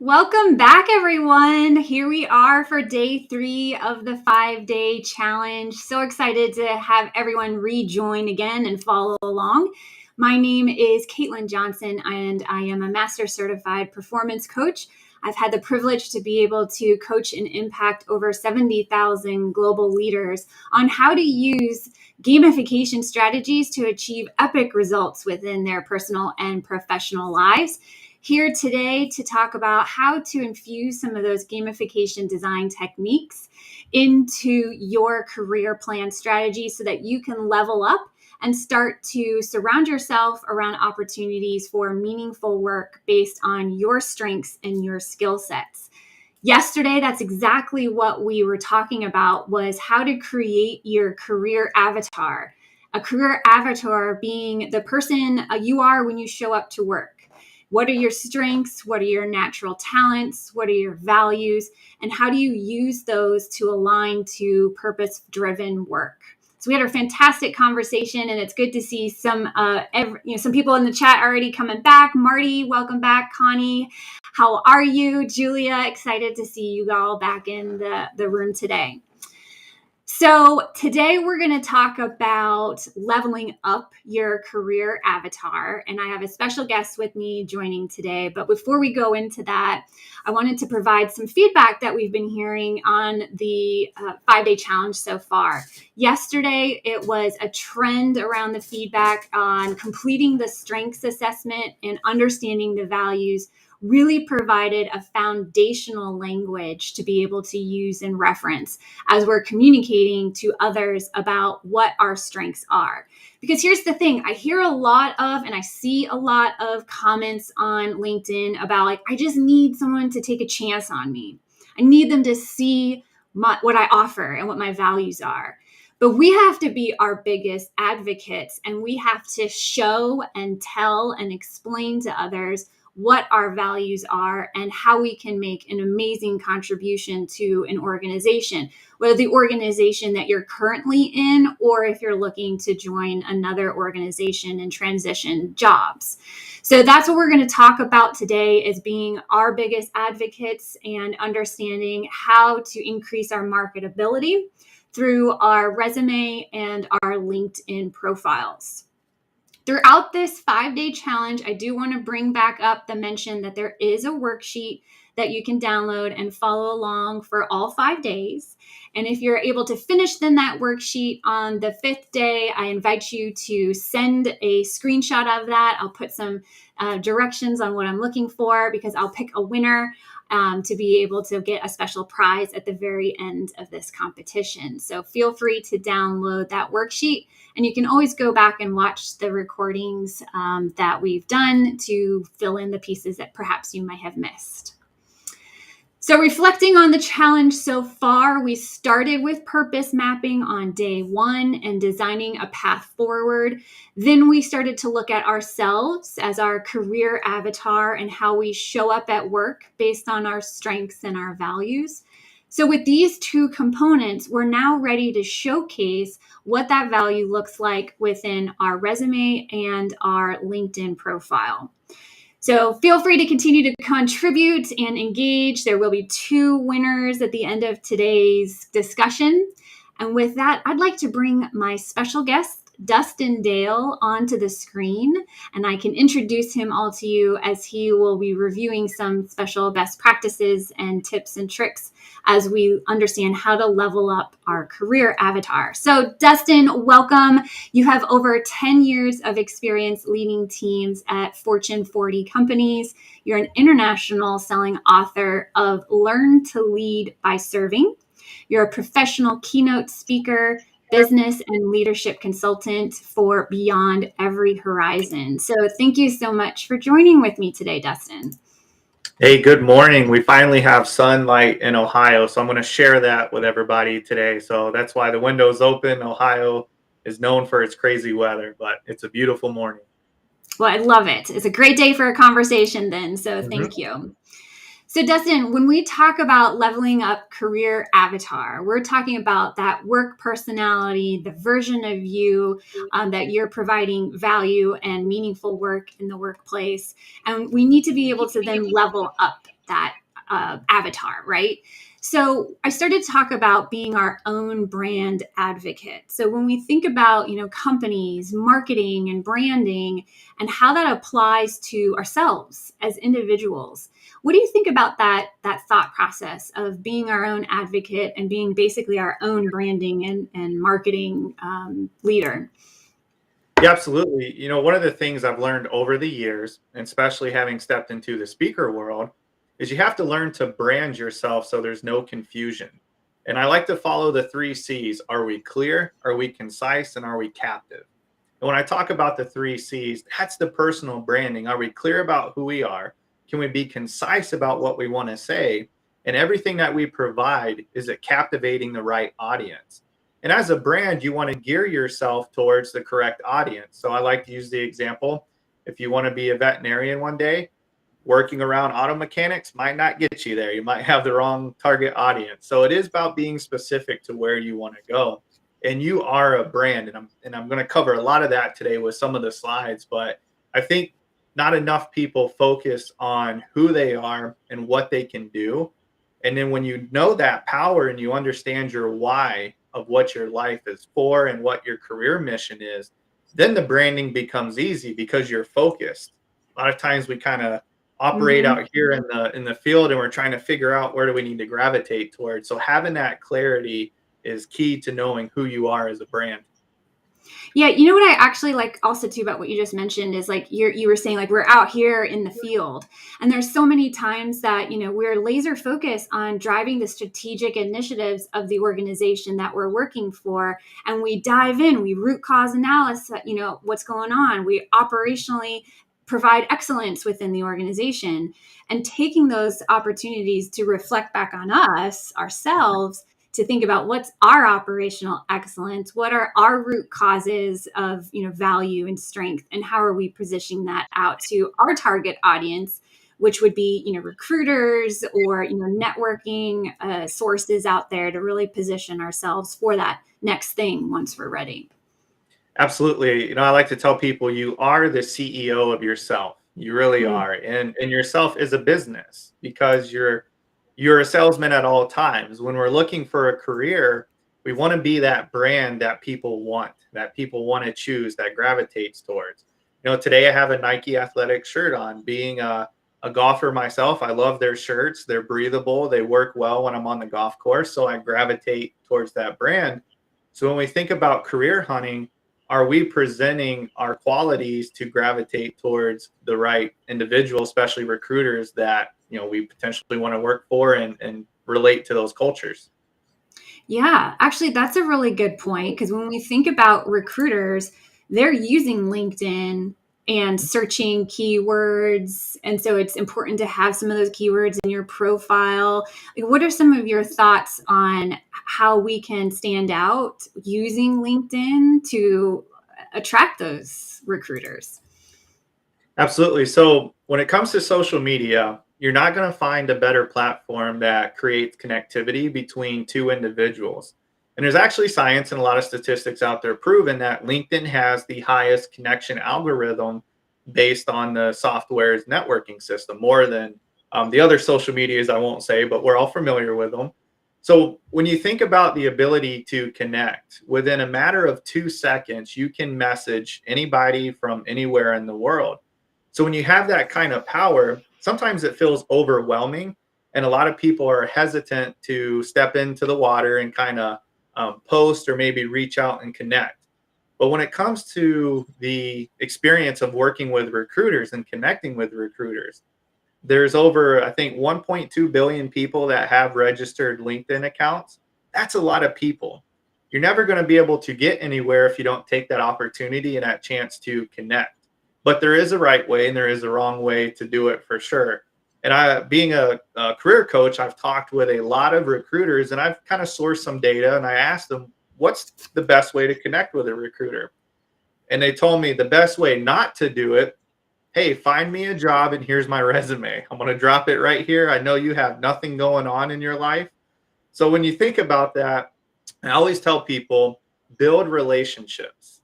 Welcome back, everyone. Here we are for day 3 of the 5-day challenge. So excited to have everyone rejoin again and follow along. My name is Caitlin Johnson, and I am a Master Certified Performance Coach. I've had the privilege to be able to coach and impact over 70,000 global leaders on how to use gamification strategies to achieve epic results within their personal and professional lives. Here today to talk about how to infuse some of those gamification design techniques into your career plan strategy so that you can level up and start to surround yourself around opportunities for meaningful work based on your strengths and your skill sets. Yesterday, that's exactly what we were talking about, was how to create your career avatar. A career avatar being the person you are when you show up to work. What are your strengths? What are your natural talents? What are your values? And how do you use those to align to purpose-driven work? So we had a fantastic conversation, and it's good to see some people in the chat already coming back. Marty, welcome back. Connie, how are you? Julia, excited to see you all back in the room today. So today we're going to talk about leveling up your career avatar, and I have a special guest with me joining today. But before we go into that, I wanted to provide some feedback that we've been hearing on the 5-day challenge so far. Yesterday, it was a trend around the feedback on completing the strengths assessment and understanding the values really provided a foundational language to be able to use and reference as we're communicating to others about what our strengths are. Because here's the thing, I hear a lot of, and I see a lot of comments on LinkedIn about I just need someone to take a chance on me. I need them to see what I offer and what my values are. But we have to be our biggest advocates, and we have to show and tell and explain to others what our values are and how we can make an amazing contribution to an organization, whether the organization that you're currently in or if you're looking to join another organization and transition jobs. So that's what we're going to talk about today, is being our biggest advocates and understanding how to increase our marketability through our resume and our LinkedIn profiles. Throughout this 5-day challenge, I do want to bring back up the mention that there is a worksheet that you can download and follow along for all 5 days. And if you're able to finish then that worksheet on the 5th day, I invite you to send a screenshot of that. I'll put some directions on what I'm looking for, because I'll pick a winner to be able to get a special prize at the very end of this competition. So feel free to download that worksheet, and you can always go back and watch the recordings that we've done to fill in the pieces that perhaps you might have missed. So reflecting on the challenge so far, we started with purpose mapping on day 1 and designing a path forward. Then we started to look at ourselves as our career avatar and how we show up at work based on our strengths and our values. So with these 2 components, we're now ready to showcase what that value looks like within our resume and our LinkedIn profile. So feel free to continue to contribute and engage. There will be 2 winners at the end of today's discussion. And with that, I'd like to bring my special guest, Dustin Dale, onto the screen, and I can introduce him all to you as he will be reviewing some special best practices and tips and tricks as we understand how to level up our career avatar. So Dustin, welcome. You have over 10 years of experience leading teams at Fortune 40 companies. You're an international selling author of Learn to Lead by Serving. You're a professional keynote speaker, business and leadership consultant for Beyond Every Horizon. So thank you so much for joining with me today, Dustin. Hey, good morning. We finally have sunlight in Ohio, so I'm going to share that with everybody today. So that's why the window's open. Ohio is known for its crazy weather, but it's a beautiful morning. Well, I love it. It's a great day for a conversation then, so thank you. So Dustin, when we talk about leveling up career avatar, we're talking about that work personality, the version of you that you're providing value and meaningful work in the workplace. And we need to be able to then level up avatar, right? So I started to talk about being our own brand advocate. So when we think about, companies, marketing and branding and how that applies to ourselves as individuals, what do you think about that thought process of being our own advocate and being basically our own branding and marketing leader? Yeah, absolutely. One of the things I've learned over the years, and especially having stepped into the speaker world, is you have to learn to brand yourself so there's no confusion. And I like to follow the three C's. Are we clear? Are we concise? And are we captive? And when I talk about the three C's, that's the personal branding. Are we clear about who we are? Can we be concise about what we want to say? And everything that we provide, is it captivating the right audience? And as a brand, you want to gear yourself towards the correct audience. So I like to use the example, if you want to be a veterinarian one day, working around auto mechanics might not get you there. You might have the wrong target audience. So it is about being specific to where you want to go. And you are a brand. And I'm going to cover a lot of that today with some of the slides, but I think not enough people focus on who they are and what they can do. And then when you know that power and you understand your why of what your life is for and what your career mission is, then the branding becomes easy because you're focused. A lot of times we kind of operate Mm-hmm. out here in the field and we're trying to figure out where do we need to gravitate towards. So having that clarity is key to knowing who you are as a brand. Yeah, you know what I actually like also too about what you just mentioned is like you were saying like we're out here in the field, and there's so many times that we're laser focused on driving the strategic initiatives of the organization that we're working for, and we dive in, we root cause analysis, what's going on, we operationally provide excellence within the organization, and taking those opportunities to reflect back on us ourselves, to think about what's our operational excellence, what are our root causes of value and strength, and how are we positioning that out to our target audience, which would be recruiters or networking sources out there, to really position ourselves for that next thing once we're ready. Absolutely. I like to tell people you are the CEO of yourself. You really Mm. are. And yourself is a business because you're a salesman at all times. When we're looking for a career, we want to be that brand that people want to choose, that gravitates towards. Today I have a Nike athletic shirt on. Being a golfer myself, I love their shirts. They're breathable. They work well when I'm on the golf course. So I gravitate towards that brand. So when we think about career hunting, are we presenting our qualities to gravitate towards the right individual, especially recruiters that we potentially want to work for and relate to those cultures? Yeah, actually, that's a really good point, because when we think about recruiters, they're using LinkedIn and searching keywords. And so it's important to have some of those keywords in your profile. Like, what are some of your thoughts on how we can stand out using LinkedIn to attract those recruiters? Absolutely. So when it comes to social media, you're not going to find a better platform that creates connectivity between two individuals. And there's actually science and a lot of statistics out there proving that LinkedIn has the highest connection algorithm based on the software's networking system, more than the other social medias, I won't say, but we're all familiar with them. So when you think about the ability to connect, within a matter of 2 seconds, you can message anybody from anywhere in the world. So when you have that kind of power, sometimes it feels overwhelming, and a lot of people are hesitant to step into the water and kind of post or maybe reach out and connect. But when it comes to the experience of working with recruiters and connecting with recruiters, there's over, I think, 1.2 billion people that have registered LinkedIn accounts. That's a lot of people. You're never going to be able to get anywhere if you don't take that opportunity and that chance to connect. But there is a right way and there is a wrong way to do it for sure. And being a career coach, I've talked with a lot of recruiters and I've kind of sourced some data and I asked them, what's the best way to connect with a recruiter? And they told me the best way not to do it, hey, find me a job and here's my resume. I'm going to drop it right here. I know you have nothing going on in your life. So when you think about that, I always tell people, build relationships.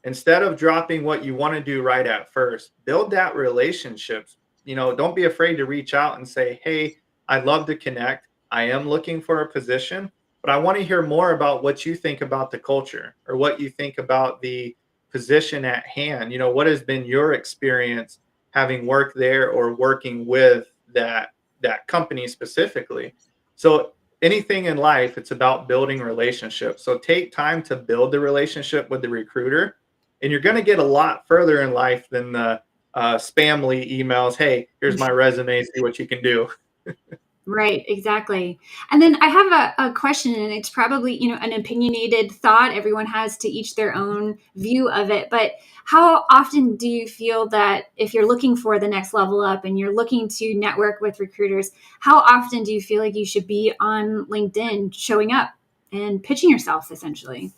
Instead of dropping what you want to do right at first, build that relationships. don't be afraid to reach out and say, hey, I'd love to connect. I am looking for a position, but I want to hear more about what you think about the culture or what you think about the position at hand. What has been your experience having worked there or working with that company specifically? So anything in life, it's about building relationships. So take time to build the relationship with the recruiter, and you're going to get a lot further in life than the spamly emails. Hey, here's my resume. See what you can do. Right, exactly. And then I have a question, and it's probably, an opinionated thought. Everyone has to each their own view of it. But how often do you feel that if you're looking for the next level up and you're looking to network with recruiters, how often do you feel like you should be on LinkedIn showing up and pitching yourself essentially?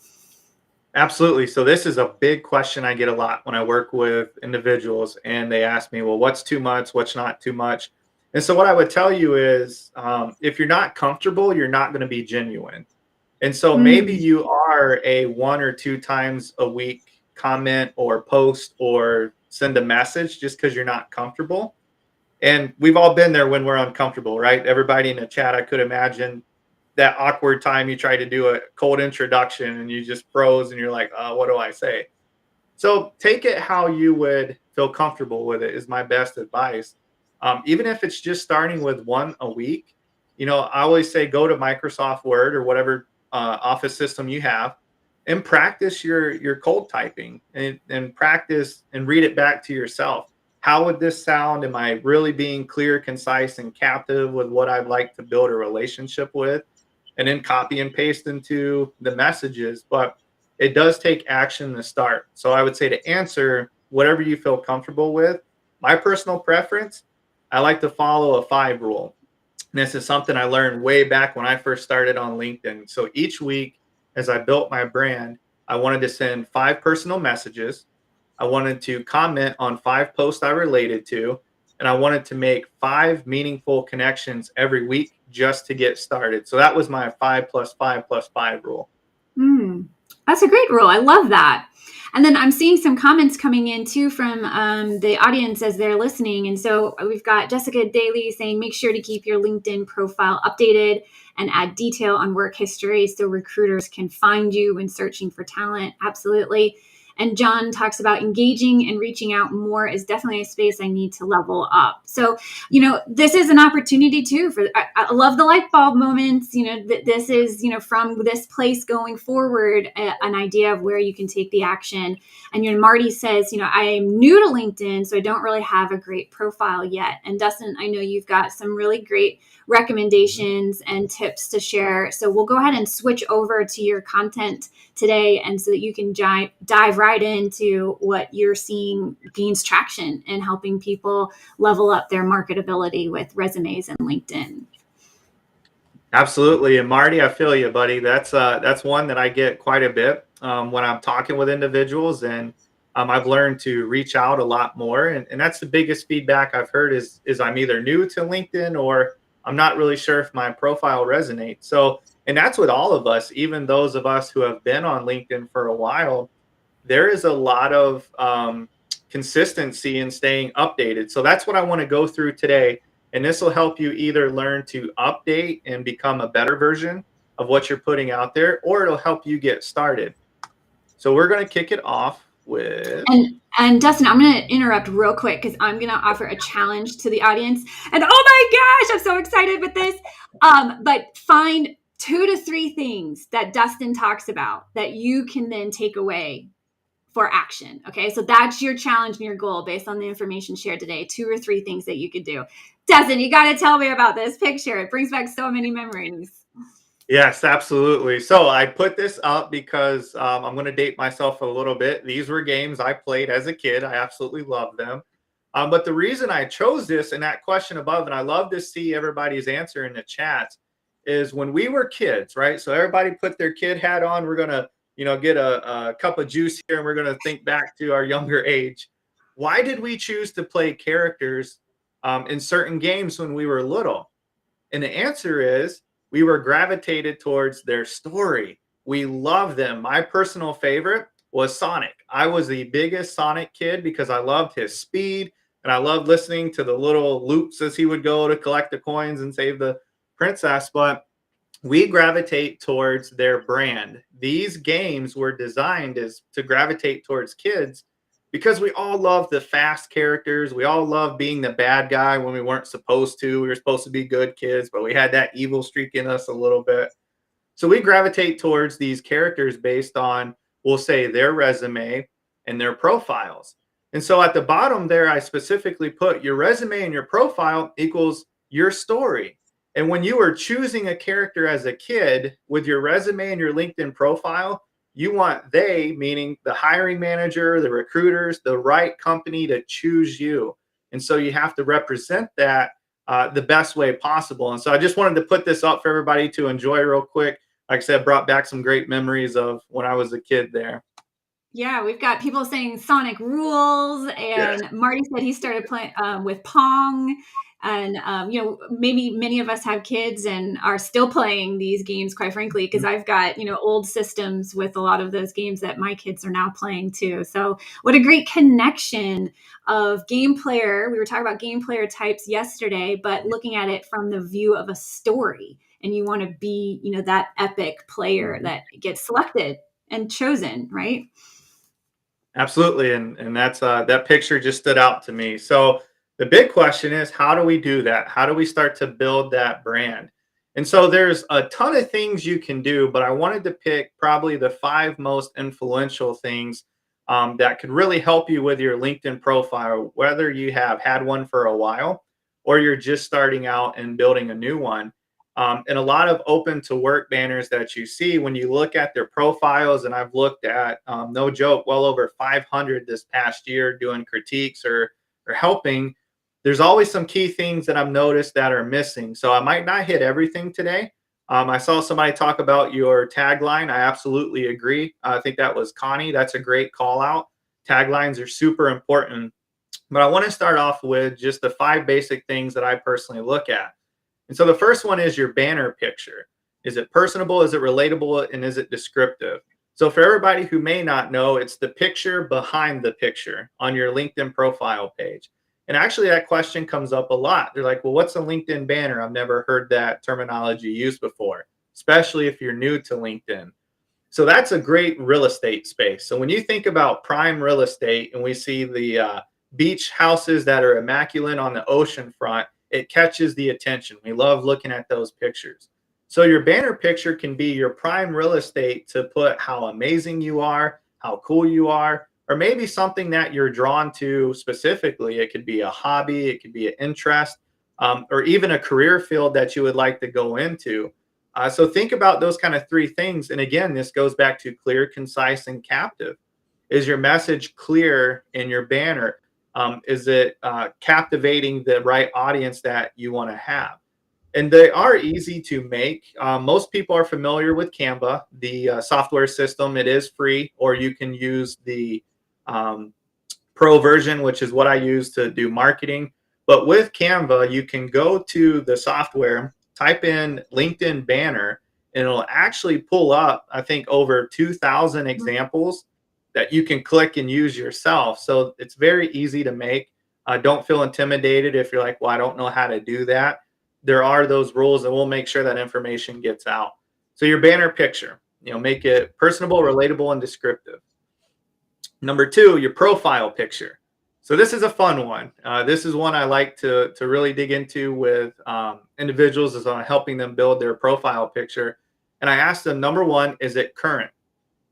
Absolutely. So this is a big question I get a lot when I work with individuals, and they ask me, well, what's too much? What's not too much? And so what I would tell you is, if you're not comfortable, you're not going to be genuine. And so maybe Mm, you are a 1 or 2 times a week comment or post or send a message just because you're not comfortable. And we've all been there when we're uncomfortable, right? Everybody in the chat, I could imagine that awkward time you try to do a cold introduction and you just froze and you're like, what do I say? So take it how you would feel comfortable with it is my best advice. Even if it's just starting with one a week, I always say go to Microsoft Word or whatever office system you have and practice your cold typing and practice and read it back to yourself. How would this sound? Am I really being clear, concise, and captive with what I'd like to build a relationship with? And then copy and paste into the messages. But it does take action to start. So I would say to answer whatever you feel comfortable with, my personal preference, I like to follow a 5 rule. And this is something I learned way back when I first started on LinkedIn. So each week, as I built my brand, I wanted to send 5 personal messages. I wanted to comment on 5 posts I related to, and I wanted to make 5 meaningful connections every week just to get started. So that was my 5 + 5 + 5 rule. mm. That's a great rule. I love that. And then I'm seeing some comments coming in too from the audience as they're listening. And so we've got Jessica Daly saying, make sure to keep your LinkedIn profile updated and add detail on work history so recruiters can find you when searching for talent. Absolutely. And John talks about engaging and reaching out more is definitely a space I need to level up. So, this is an opportunity too I love the light bulb moments. This is, from this place going forward, an idea of where you can take the action. And, Marty says, I am new to LinkedIn, so I don't really have a great profile yet. And Dustin, I know you've got some really great recommendations and tips to share. So we'll go ahead and switch over to your content today, and so that you can dive right into what you're seeing gains traction in helping people level up their marketability with resumes and LinkedIn. Absolutely. And Marty, I feel you, buddy. That's one that I get quite a bit when I'm talking with individuals, and I've learned to reach out a lot more. And that's the biggest feedback I've heard is I'm either new to LinkedIn or I'm not really sure if my profile resonates. So, and that's with all of us, even those of us who have been on LinkedIn for a while. There is a lot of consistency in staying updated. So that's what I want to go through today. And this will help you either learn to update and become a better version of what you're putting out there, or it'll help you get started. So we're going to kick it off with. And Dustin, I'm going to interrupt real quick because I'm going to offer a challenge to the audience. And oh my gosh, I'm so excited with this. But find 2 to 3 things that Dustin talks about that you can then take away for action. Okay. So that's your challenge and your goal based on the information shared today. 2 or 3 things that you could do. Dustin, you got to tell me about this picture. It brings back so many memories. Yes, absolutely. So I put this up because I'm going to date myself a little bit. These were games I played as a kid. I absolutely loved them. But the reason I chose this and that question above, and I love to see everybody's answer in the chat, is when we were kids, right? So everybody put their kid hat on. We're going to, get a cup of juice here, and we're going to think back to our younger age. Why did we choose to play characters in certain games when we were little? And the answer is we were gravitated towards their story. We love them. My personal favorite was Sonic. I was the biggest Sonic kid because I loved his speed. And I loved listening to the little loops as he would go to collect the coins and save the princess. But we gravitate towards their brand. These games were designed as to gravitate towards kids because we all love the fast characters. We all love being the bad guy when we weren't supposed to. We were supposed to be good kids, but we had that evil streak in us a little bit. So we gravitate towards these characters based on, we'll say, their resume and their profiles. And so at the bottom there, I specifically put your resume and your profile equals your story. And when you are choosing a character as a kid with your resume and your LinkedIn profile, you want they, meaning the hiring manager, the recruiters, the right company to choose you. And so you have to represent that the best way possible. And so I just wanted to put this up for everybody to enjoy real quick. Like I said, brought back some great memories of when I was a kid there. Yeah, we've got people saying Sonic rules, Yeah. and Marty said he started playing with Pong. And, maybe many of us have kids and are still playing these games, quite frankly, because I've got, old systems with a lot of those games that my kids are now playing too. So, what a great connection of game player. We were talking about game player types yesterday, but looking at it from the view of a story. And you want to be, that epic player that gets selected and chosen, right? Absolutely. And that's that picture just stood out to me. So the big question is, how do we do that? How do we start to build that brand? And so there's a ton of things you can do, but I wanted to pick probably the 5 most influential things that could really help you with your LinkedIn profile, whether you have had one for a while or you're just starting out and building a new one. And a lot of open to work banners that you see when you look at their profiles, and I've looked at, no joke, well over 500 this past year doing critiques or helping. There's always some key things that I've noticed that are missing. So I might not hit everything today. I saw somebody talk about your tagline. I absolutely agree. I think that was Connie. That's a great call out. Taglines are super important. But I want to start off with just the 5 basic things that I personally look at. And so the first one is your banner picture. Is it personable? Is it relatable? And is it descriptive? So for everybody who may not know, it's the picture behind the picture on your LinkedIn profile page. And actually that question comes up a lot. They're like, well, what's a LinkedIn banner? I've never heard that terminology used before, especially if you're new to LinkedIn. So that's a great real estate space. So when you think about prime real estate and we see the beach houses that are immaculate on the ocean front, it catches the attention. We love looking at those pictures. So your banner picture can be your prime real estate to put how amazing you are, how cool you are, or maybe something that you're drawn to specifically. It could be a hobby, it could be an interest, or even a career field that you would like to go into. So think about those kind of 3 things. And again, this goes back to clear, concise, and captive. Is your message clear in your banner? Is it captivating the right audience that you want to have? And they are easy to make. Most people are familiar with Canva, the software system. It is free, or you can use the pro version, which is what I use to do marketing. But with Canva, you can go to the software, type in LinkedIn banner, and it'll actually pull up, I think, over 2,000 examples that you can click and use yourself. So it's very easy to make. Don't feel intimidated if you're like, well, I don't know how to do that. There are those rules, and we'll make sure that information gets out. So your banner picture, make it personable, relatable, and descriptive. Number 2, your profile picture. So this is a fun one. This is one I like to really dig into with individuals, is on helping them build their profile picture. And I asked them, number 1, is it current?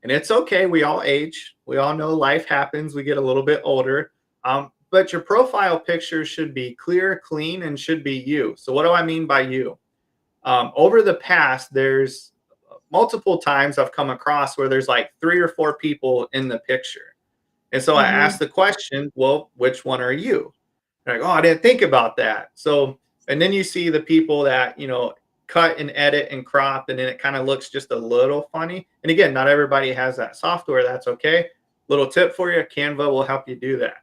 And it's okay. We all age. We all know life happens. We get a little bit older. But your profile picture should be clear, clean, and should be you. So what do I mean by you? Over the past, there's multiple times I've come across where there's like 3 or 4 people in the picture. And so I asked the question, well, which one are you? They're like, oh, I didn't think about that. So, and then you see the people that, cut and edit and crop, and then it kind of looks just a little funny. And again, not everybody has that software. That's okay. Little tip for you, Canva will help you do that.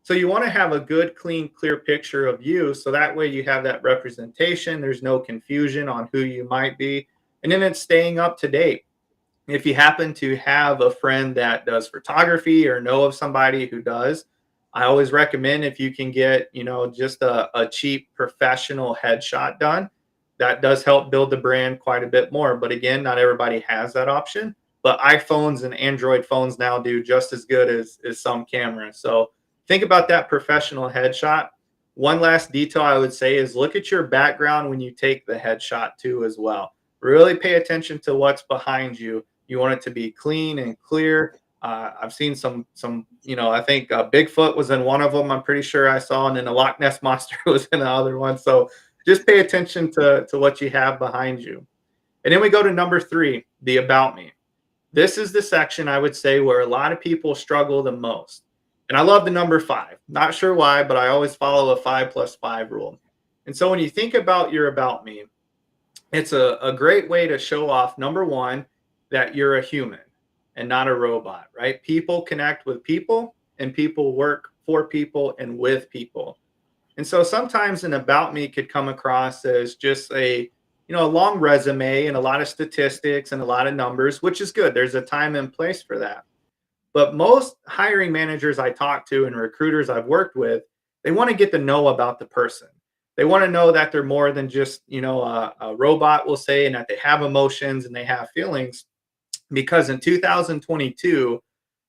So you want to have a good, clean, clear picture of you. So that way you have that representation. There's no confusion on who you might be. And then it's staying up to date. If you happen to have a friend that does photography or know of somebody who does, I always recommend if you can get, just a cheap professional headshot done, that does help build the brand quite a bit more. But again, not everybody has that option. But iPhones and Android phones now do just as good as some cameras. So think about that professional headshot. One last detail I would say is look at your background when you take the headshot too as well. Really pay attention to what's behind you. You want it to be clean and clear. I've seen I think Bigfoot was in one of them. I'm pretty sure I saw, and then the Loch Ness monster was in the other one. So just pay attention to what you have behind you. And then we go to number 3, the about me. This is the section I would say where a lot of people struggle the most. And I love the number 5. Not sure why, but I always follow a 5+5 rule. And so when you think about your about me, it's a great way to show off, number 1, that you're a human and not a robot, right? People connect with people and people work for people and with people. And so sometimes an about me could come across as just a long resume and a lot of statistics and a lot of numbers, which is good. There's a time and place for that. But most hiring managers I talk to and recruiters I've worked with, they want to get to know about the person. They want to know that they're more than just, a robot will say, and that they have emotions and they have feelings. Because in 2022,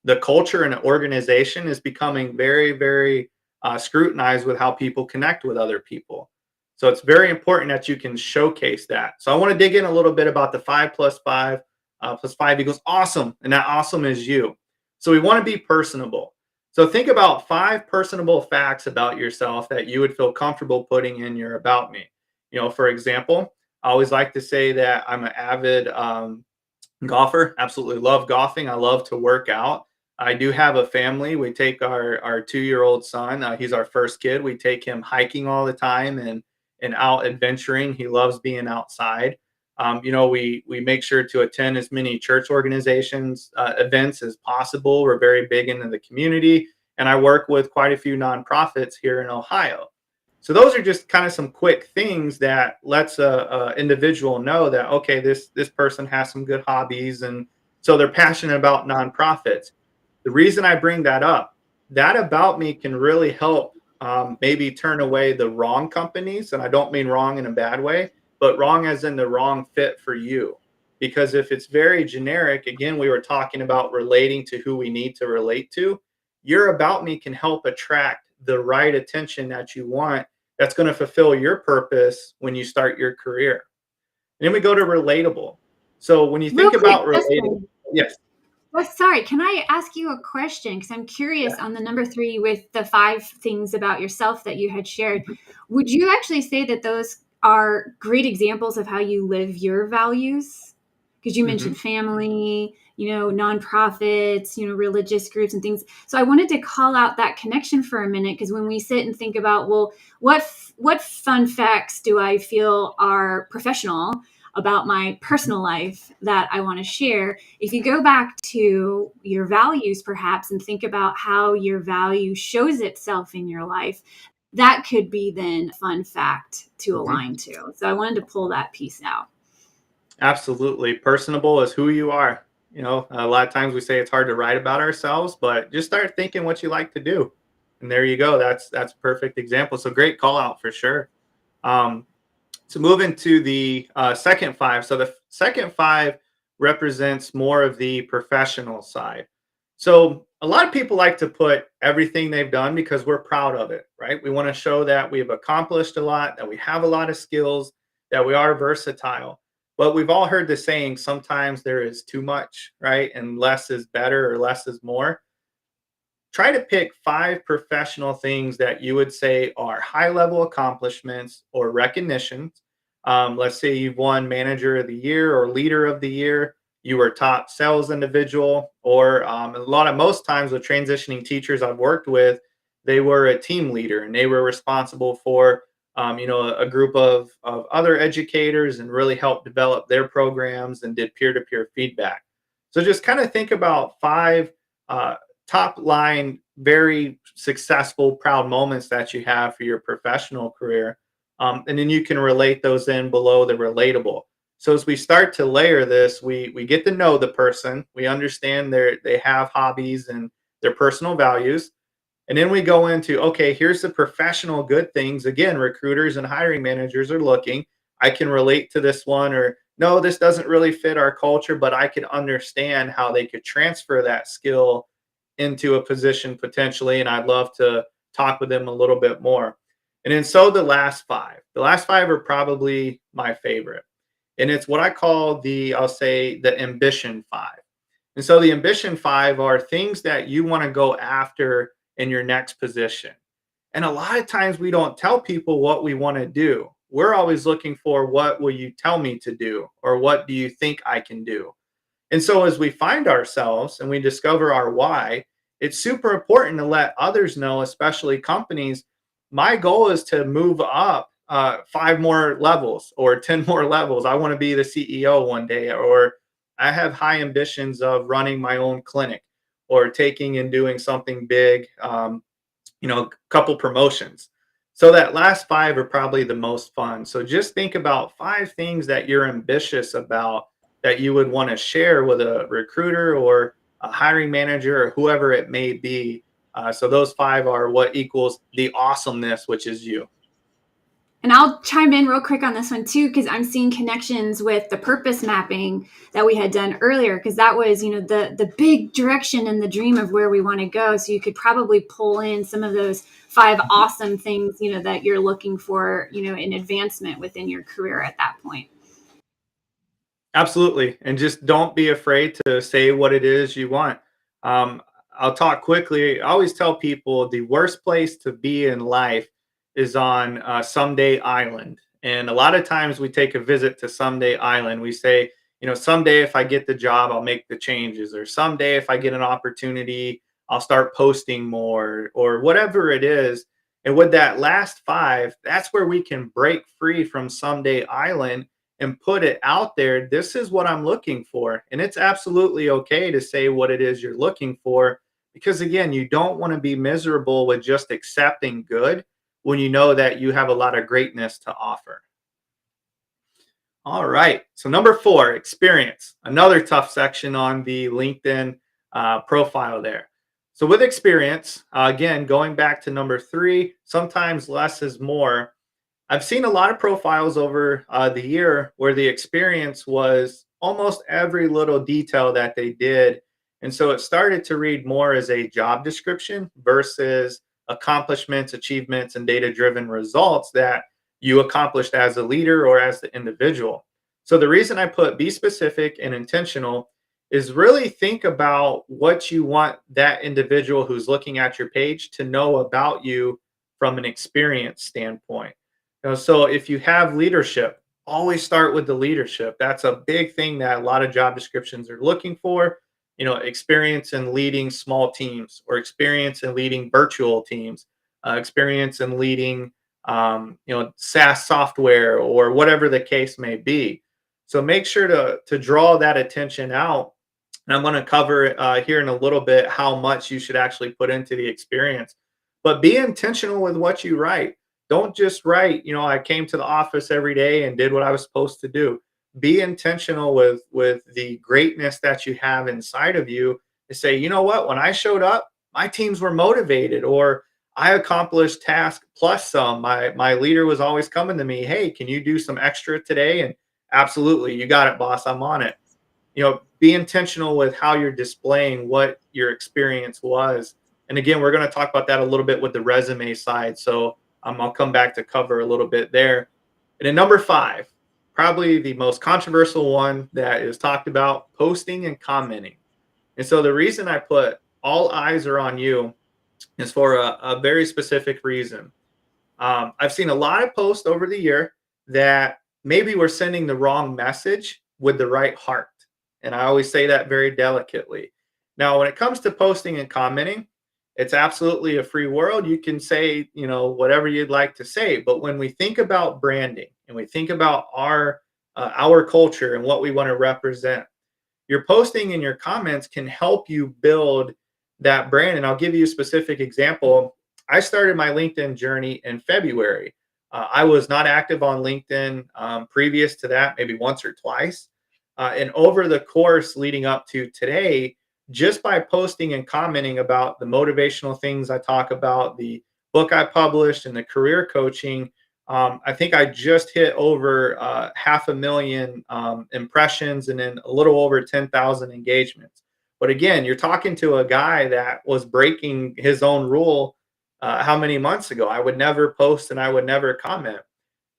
the culture in an organization is becoming very, very scrutinized with how people connect with other people. So it's very important that you can showcase that. So I want to dig in a little bit about the 5+5 plus 5 equals awesome, and that awesome is you. So we want to be personable. So think about 5 personable facts about yourself that you would feel comfortable putting in your about me. For example, I always like to say that I'm an avid golfer. Absolutely love golfing. I love to work out. I do have a family. We take our 2-year-old son. He's our first kid. We take him hiking all the time and out adventuring. He loves being outside. We make sure to attend as many church organizations events as possible. We're very big into the community, and I work with quite a few nonprofits here in Ohio. So those are just kind of some quick things that lets a individual know that, okay, this person has some good hobbies, and so they're passionate about nonprofits. The reason I bring that up, that about me can really help maybe turn away the wrong companies, and I don't mean wrong in a bad way, but wrong as in the wrong fit for you. Because if it's very generic, again, we were talking about relating to who we need to relate to. Your about me can help attract the right attention that you want, that's going to fulfill your purpose when you start your career. And then we go to relatable. So when you Real think quick, about relatable, Dustin. yes. Oh, sorry. Can I ask you a question? Because I'm Yeah. curious on the number 3 with the 5 things about yourself that you had shared. Would you actually say that those are great examples of how you live your values? Because you Hmm. mentioned family, nonprofits, religious groups and things. So I wanted to call out that connection for a minute, because when we sit and think about, well, what fun facts do I feel are professional about my personal life that I want to share? If you go back to your values, perhaps, and think about how your value shows itself in your life, that could be then a fun fact to Hmm. align to. So I wanted to pull that piece out. Absolutely. Personable is who you are. A lot of times we say it's hard to write about ourselves, but just start thinking what you like to do. And there you go. That's a perfect example. So great call out for sure. Um, So moving to the second 5. So the second 5 represents more of the professional side. So a lot of people like to put everything they've done because we're proud of it, right? We want to show that we've accomplished a lot, that we have a lot of skills, that we are versatile. But we've all heard the saying, sometimes there is too much, right? And less is better, or less is more. Try to pick 5 professional things that you would say are high level accomplishments or recognitions. Let's say you've won manager of the year or leader of the year, you were top sales individual, or most times with transitioning teachers I've worked with, they were a team leader and they were responsible for a group of other educators and really helped develop their programs and did peer-to-peer feedback. So just kind of think about 5 uh, top line, very successful, proud moments that you have for your professional career. And then you can relate those in below the relatable. So as we start to layer this, we get to know the person. We understand they have hobbies and their personal values. And then we go into, okay, here's the professional good things. Again, recruiters and hiring managers are looking. I can relate to this one, or no, this doesn't really fit our culture, but I can understand how they could transfer that skill into a position potentially. And I'd love to talk with them a little bit more. And then so the last five. The last five are probably my favorite. And it's what I call I'll say the ambition five. And so the ambition five are things that you want to go after in your next position. And a lot of times we don't tell people what we want to do. We're always looking for, what will you tell me to do? Or what do you think I can do? And so as we find ourselves and we discover our why, it's super important to let others know, especially companies. My goal is to move up 5 more levels or 10 more levels. I want to be the CEO one day, or I have high ambitions of running my own clinic or taking and doing something big, couple promotions. So that last five are probably the most fun. So just think about 5 things that you're ambitious about that you would want to share with a recruiter or a hiring manager or whoever it may be. So those 5 are what equals the awesomeness, which is you. And I'll chime in real quick on this one too, because I'm seeing connections with the purpose mapping that we had done earlier, because that was, the big direction and the dream of where we want to go. So you could probably pull in some of those 5 awesome things, that you're looking for, in advancement within your career at that point. Absolutely. And just don't be afraid to say what it is you want. Um, I'll talk quickly. I always tell people the worst place to be in life is on Someday Island. And a lot of times we take a visit to Someday Island. We say, someday if I get the job, I'll make the changes. Or someday if I get an opportunity, I'll start posting more, or whatever it is. And with that last 5, that's where we can break free from Someday Island and put it out there. This is what I'm looking for. And it's absolutely okay to say what it is you're looking for, because again, you don't want to be miserable with just accepting good when you know that you have a lot of greatness to offer. All right. So number 4, experience. Another tough section on the LinkedIn profile there. So with experience, again, going back to number 3, sometimes less is more. I've seen a lot of profiles over the year where the experience was almost every little detail that they did. And so it started to read more as a job description versus accomplishments, achievements, and data driven results that you accomplished as a leader or as the individual. So the reason I put be specific and intentional is really think about what you want that individual who's looking at your page to know about you from an experience standpoint. So if you have leadership, always start with the leadership. That's a big thing that a lot of job descriptions are looking for. Experience in leading small teams, or experience in leading virtual teams, experience in leading, SaaS software, or whatever the case may be. So make sure to draw that attention out. And I'm going to cover here in a little bit how much you should actually put into the experience. But be intentional with what you write. Don't just write, I came to the office every day and did what I was supposed to do. Be intentional with the greatness that you have inside of you to say, you know what, when I showed up, my teams were motivated, or I accomplished task plus some. My leader was always coming to me, hey, can you do some extra today? And absolutely, you got it, boss, I'm on it. Be intentional with how you're displaying what your experience was. And again, we're going to talk about that a little bit with the resume side. So I'll come back to cover a little bit there. And then number 5, probably the most controversial one that is talked about, posting and commenting. And so the reason I put all eyes are on you is for a very specific reason. I've seen a lot of posts over the year that maybe we're sending the wrong message with the right heart. And I always say that very delicately. Now, when it comes to posting and commenting, it's absolutely a free world. You can say, whatever you'd like to say. But when we think about branding and we think about our culture and what we want to represent, your posting and your comments can help you build that brand. And I'll give you a specific example. I started my LinkedIn journey in February. I was not active on LinkedIn previous to that, maybe once or twice. And over the course leading up to today, just by posting and commenting about the motivational things I talk about, the book I published, and the career coaching. I think I just hit over 500,000 impressions and then a little over 10,000 engagements. But again, you're talking to a guy that was breaking his own rule how many months ago? I would never post and I would never comment.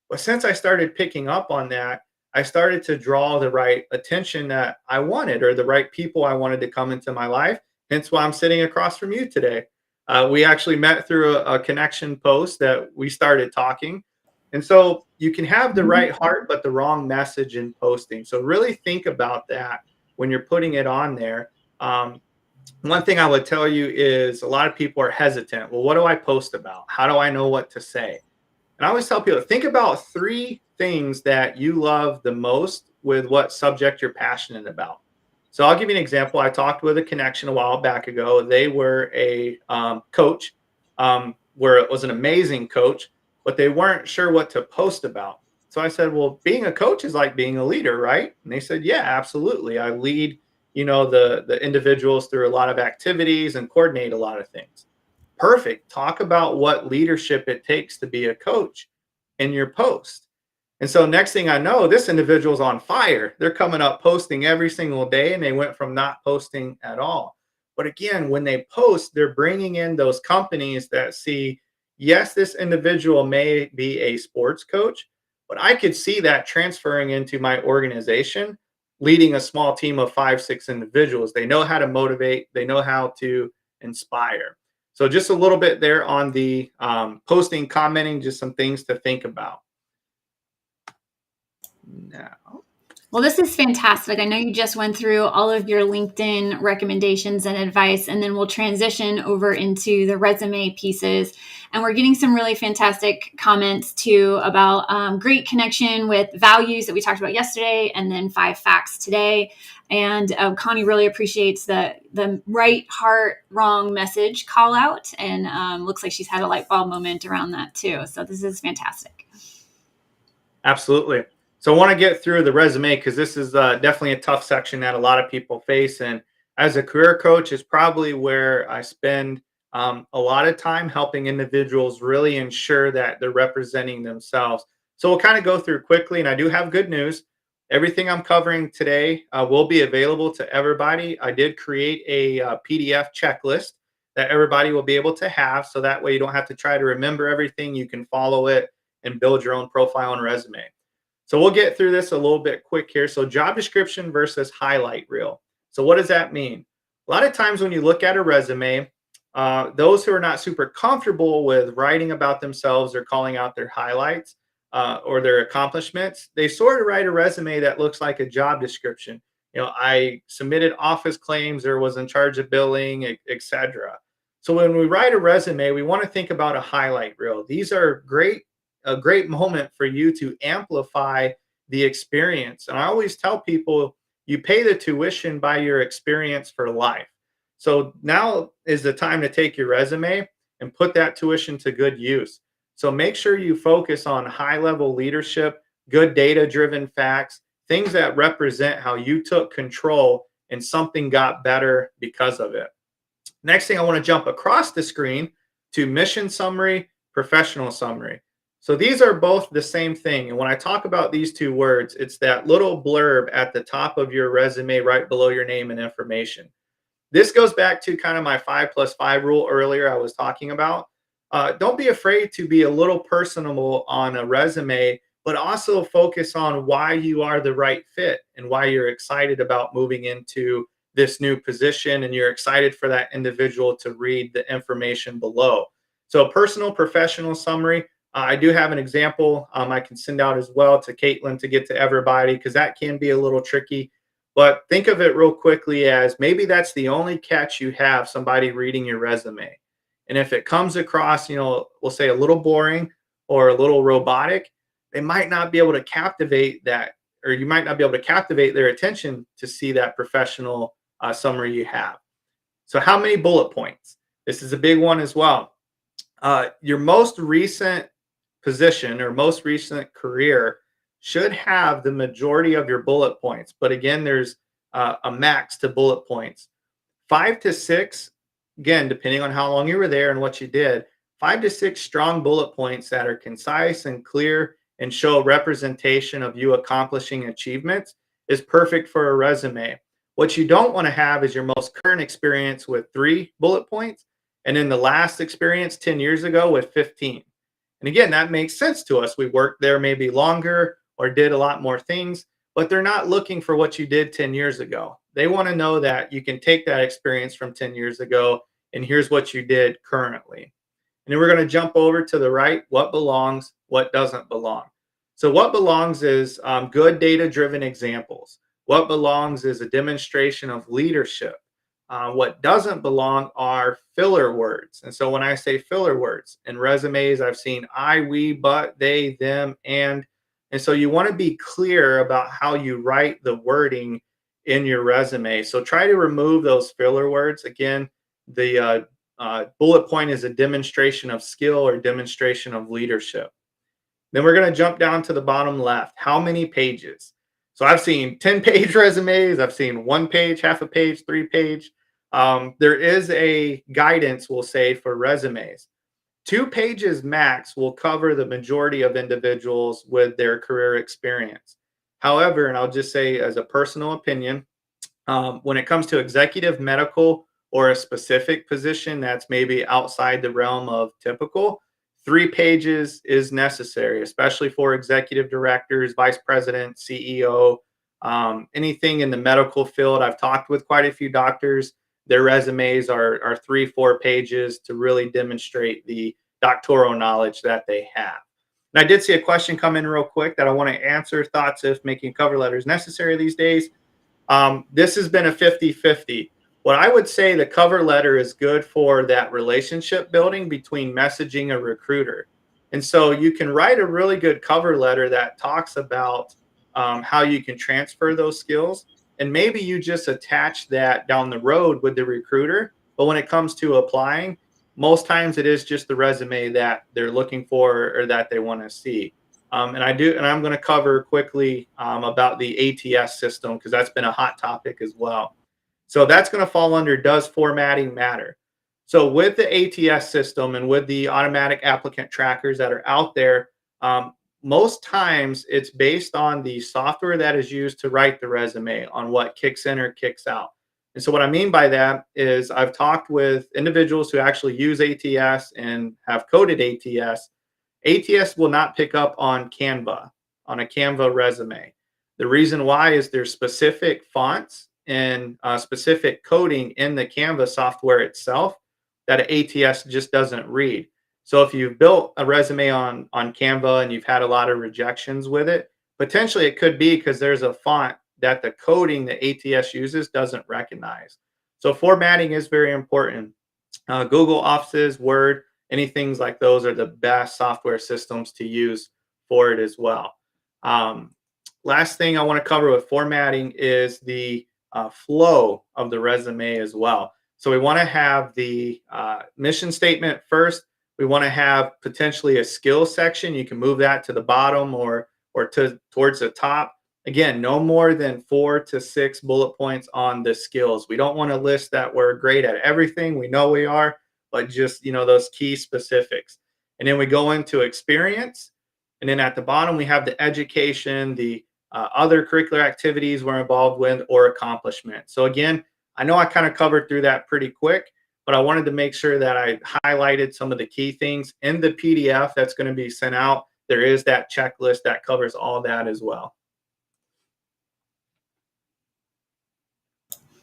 But since I started picking up on that, I started to draw the right attention that I wanted or the right people I wanted to come into my life. Hence why I'm sitting across from you today. We actually met through a connection post that we started talking. And so you can have the right heart, but the wrong message in posting. So really think about that when you're putting it on there. One thing I would tell you is a lot of people are hesitant. Well, what do I post about? How do I know what to say? And I always tell people, think about 3 things that you love the most with what subject you're passionate about. So I'll give you an example. I talked with a connection a while back ago. They were a coach, where it was an amazing coach, but they weren't sure what to post about. So I said, well, being a coach is like being a leader, right? And they said, yeah, absolutely. I lead, the individuals through a lot of activities and coordinate a lot of things. Perfect. Talk about what leadership it takes to be a coach in your post. And so next thing I know, this individual's on fire. They're coming up posting every single day, and they went from not posting at all. But again, when they post, they're bringing in those companies that see, yes, this individual may be a sports coach, but I could see that transferring into my organization, leading a small team of 5, 6 individuals. They know how to motivate, they know how to inspire. So just a little bit there on the posting, commenting, just some things to think about. Now, Well, this is fantastic. I know you just went through all of your LinkedIn recommendations and advice, and then we'll transition over into the resume pieces. And we're getting some really fantastic comments too about great connection with values that we talked about yesterday, and then 5 facts today. And Connie really appreciates the right heart, wrong message call out, and looks like she's had a light bulb moment around that too. So this is fantastic. absolutely. So I want to get through the resume because this is definitely a tough section that a lot of people face. And as a career coach, is probably where I spend a lot of time helping individuals really ensure that they're representing themselves. So we'll kind of go through quickly, and I do have good news. Everything I'm covering today will be available to everybody. I did create a PDF checklist that everybody will be able to have. So that way you don't have to try to remember everything. You can follow it and build your own profile and resume. So we'll get through this a little bit quick here. So job description versus highlight reel. So what does that mean? A lot of times when you look at a resume, those who are not super comfortable with writing about themselves or calling out their highlights or their accomplishments, they sort of write a resume that looks like a job description. I submitted office claims or was in charge of billing, etc. So when we write a resume, we want to think about a highlight reel. These are a great moment for you to amplify the experience. And I always tell people, you pay the tuition by your experience for life. So now is the time to take your resume and put that tuition to good use. So make sure you focus on high level leadership, good data driven facts, things that represent how you took control and something got better because of it. Next thing, I want to jump across the screen to mission summary, professional summary. So these are both the same thing. And when I talk about these 2 words, it's that little blurb at the top of your resume right below your name and information. This goes back to kind of my 5+5 rule earlier I was talking about. Don't be afraid to be a little personable on a resume, but also focus on why you are the right fit and why you're excited about moving into this new position and you're excited for that individual to read the information below. So personal, professional summary. I do have an example I can send out as well to Caitlin to get to everybody because that can be a little tricky. But think of it real quickly as maybe that's the only catch you have somebody reading your resume. And if it comes across, we'll say a little boring or a little robotic, they might not be able to captivate that, or you might not be able to captivate their attention to see that professional summary you have. So how many bullet points? This is a big one as well. Your most recent position or most recent career should have the majority of your bullet points. But again, there's a max to bullet points. 5 to 6, again, depending on how long you were there and what you did, 5 to 6 strong bullet points that are concise and clear and show representation of you accomplishing achievements is perfect for a resume. What you don't want to have is your most current experience with 3 bullet points and then the last experience 10 years ago with 15. And again, that makes sense to us. We worked there maybe longer or did a lot more things, but they're not looking for what you did 10 years ago. They want to know that you can take that experience from 10 years ago and here's what you did currently. And then we're going to jump over to the right, what belongs, what doesn't belong. So what belongs is good data-driven examples. What belongs is a demonstration of leadership. What doesn't belong are filler words. And so when I say filler words in resumes, I've seen I, we, but, they, them, and so you want to be clear about how you write the wording in your resume. So try to remove those filler words. Again, the bullet point is a demonstration of skill or demonstration of leadership. Then we're going to jump down to the bottom left. How many pages? So I've seen 10-page resumes. I've seen 1 page, half a page, 3-page. There is a guidance, we'll say, for resumes. 2 pages max will cover the majority of individuals with their career experience. However, and I'll just say as a personal opinion, when it comes to executive medical or a specific position that's maybe outside the realm of typical, 3 pages is necessary, especially for executive directors, vice president, CEO, anything in the medical field. I've talked with quite a few doctors. Their resumes are 3-4 pages to really demonstrate the doctoral knowledge that they have. And I did see a question come in real quick that I want to answer. Thoughts if making cover letters necessary these days? This has been a 50-50. What I would say, the cover letter is good for that relationship building between messaging a recruiter. And so you can write a really good cover letter that talks about how you can transfer those skills. And maybe you just attach that down the road with the recruiter. But when it comes to applying, most times it is just the resume that they're looking for or that they want to see. And I'm going to cover quickly about the ATS system because that's been a hot topic as well. So that's going to fall under, does formatting matter? So with the ATS system and with the automatic applicant trackers that are out there, most times it's based on the software that is used to write the resume on what kicks in or kicks out. And so what I mean by that is I've talked with individuals who actually use ATS and have coded ATS. ATS will not pick up on Canva, on a Canva resume. The reason why is there's specific fonts and specific coding in the Canva software itself that ATS just doesn't read. So if you've built a resume on Canva and you've had a lot of rejections with it, potentially it could be because there's a font that the coding that ATS uses doesn't recognize. So formatting is very important. Google Offices, Word, anything like those are the best software systems to use for it as well. Last thing I want to cover with formatting is the flow of the resume as well. So we want to have the mission statement first. We want to have potentially a skill section. You can move that to the bottom or towards the top. Again, no more than 4 to 6 bullet points on the skills. We don't want to list that we're great at everything. We know we are, but just, those key specifics. And then we go into experience. And then at the bottom, we have the education, the other curricular activities we're involved with, or accomplishment. So again, I know I kind of covered through that pretty quick, but I wanted to make sure that I highlighted some of the key things in the PDF that's going to be sent out. There is that checklist that covers all that as well.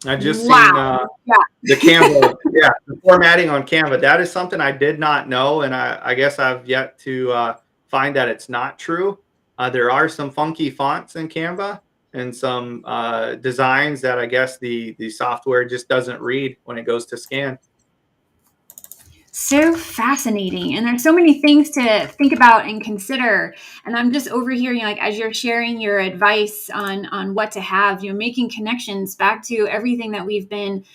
I just seen the Canva, the formatting on Canva. That is something I did not know, and I guess I've yet to find that it's not true. There are some funky fonts in Canva and some designs that I guess the software just doesn't read when it goes to scan. So fascinating. And there's so many things to think about and consider. And I'm just over here, as you're sharing your advice on what to have, making connections back to everything that we've been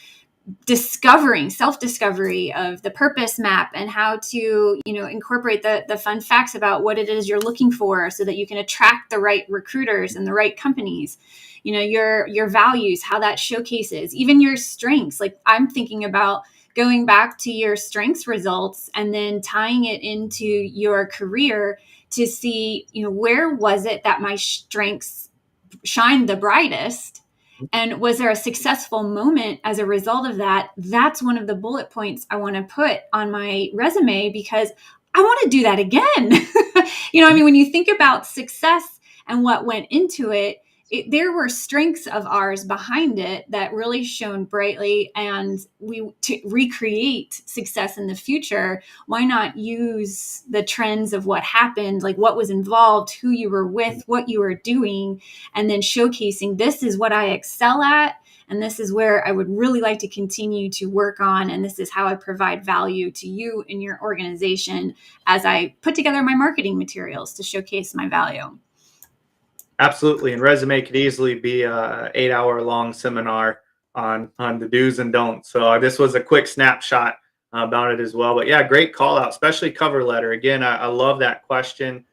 self-discovery of the purpose map and how to, incorporate the fun facts about what it is you're looking for so that you can attract the right recruiters and the right companies, your values, how that showcases even your strengths. Like I'm thinking about going back to your strengths results and then tying it into your career to see, where was it that my strengths shined the brightest? And was there a successful moment as a result of that? That's one of the bullet points I want to put on my resume because I want to do that again. When you think about success and what went into it, there were strengths of ours behind it that really shone brightly. And to recreate success in the future, why not use the trends of what happened, like what was involved, who you were with, what you were doing, and then showcasing this is what I excel at. And this is where I would really like to continue to work on. And this is how I provide value to you and your organization as I put together my marketing materials to showcase my value. Absolutely. And resume could easily be a 8-hour long seminar on the do's and don'ts. So this was a quick snapshot about it as well. But yeah, great call out, especially cover letter. Again, I love that question.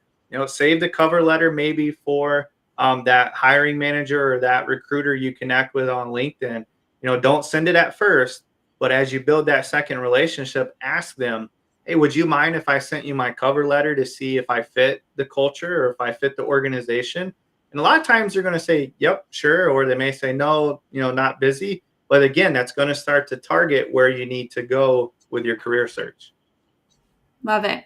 Save the cover letter maybe for that hiring manager or that recruiter you connect with on LinkedIn. Don't send it at first, but as you build that second relationship, ask them, hey, would you mind if I sent you my cover letter to see if I fit the culture or if I fit the organization? And a lot of times they're going to say, yep, sure. Or they may say, no, not busy. But again, that's going to start to target where you need to go with your career search. Love it.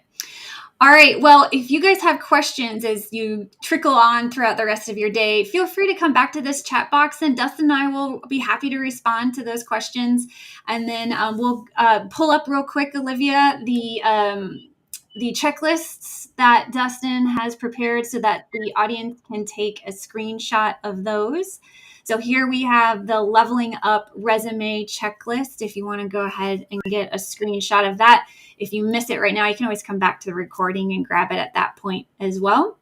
All right. Well, if you guys have questions as you trickle on throughout the rest of your day, feel free to come back to this chat box and Dustin and I will be happy to respond to those questions. And then we'll pull up real quick, Olivia, the checklists that Dustin has prepared so that the audience can take a screenshot of those. So here we have the leveling up resume checklist. If you want to go ahead and get a screenshot of that, if you miss it right now, you can always come back to the recording and grab it at that point as well.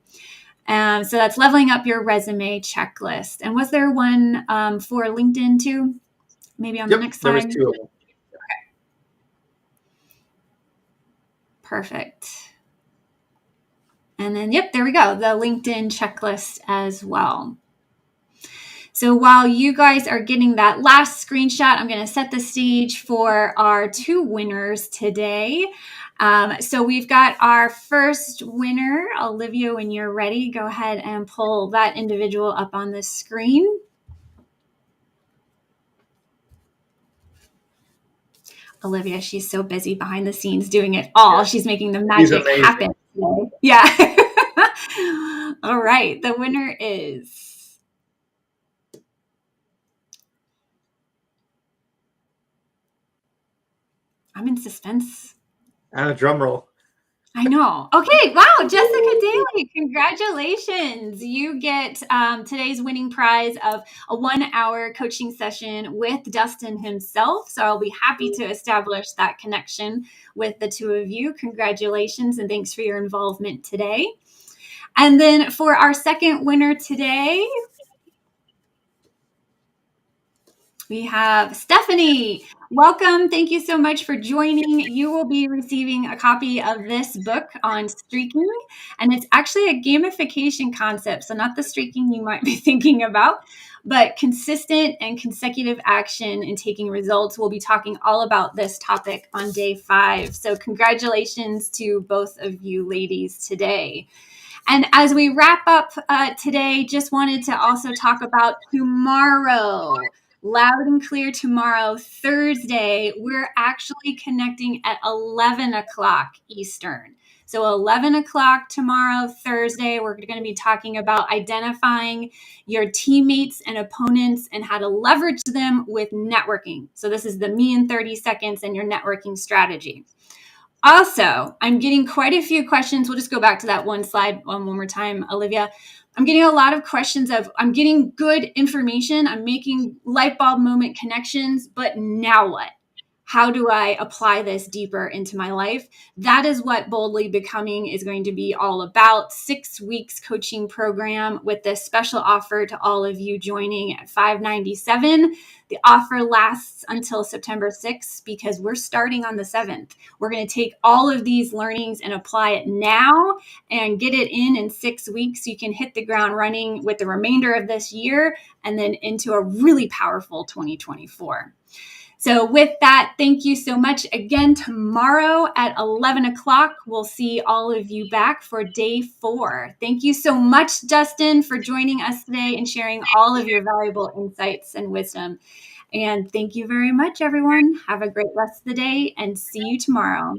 So that's leveling up your resume checklist. And was there one for LinkedIn too? Maybe on the next slide? There was 2 of them. Perfect. And then, there we go. The LinkedIn checklist as well. So while you guys are getting that last screenshot, I'm going to set the stage for our 2 winners today. So we've got our first winner. Olivia, when you're ready, go ahead and pull that individual up on the screen. Olivia, she's so busy behind the scenes doing it all. She's making the magic happen today. Yeah. All right. The winner is... I'm in suspense. Drum roll. I know. Okay. Wow. Jessica Daly, congratulations. You get today's winning prize of a 1-hour coaching session with Dustin himself. So I'll be happy to establish that connection with the 2 of you. Congratulations and thanks for your involvement today. And then for our second winner today, we have Stephanie. Welcome. Thank you so much for joining. You will be receiving a copy of this book on streaking, and it's actually a gamification concept. So not the streaking you might be thinking about, but consistent and consecutive action in taking results. We'll be talking all about this topic on day 5. So congratulations to both of you ladies today. And as we wrap up today, just wanted to also talk about tomorrow. Loud and clear tomorrow, Thursday, we're actually connecting at 11 o'clock Eastern. So 11 o'clock tomorrow, Thursday, we're going to be talking about identifying your teammates and opponents and how to leverage them with networking. So this is the me in 30 seconds and your networking strategy. Also, I'm getting quite a few questions. We'll just go back to that one slide one more time, Olivia. I'm getting a lot of questions of, I'm getting good information. I'm making light bulb moment connections, but now what? how do I apply this deeper into my life? That is what Boldly Becoming is going to be all about. 6 weeks coaching program with this special offer to all of you joining at $597. The offer lasts until September 6th because we're starting on the 7th. We're going to take all of these learnings and apply it now and get it in 6 weeks. So you can hit the ground running with the remainder of this year and then into a really powerful 2024. So with that, thank you so much. Again, tomorrow at 11 o'clock, we'll see all of you back for day 4. Thank you so much, Dustin, for joining us today and sharing all of your valuable insights and wisdom. And thank you very much, everyone. Have a great rest of the day and see you tomorrow.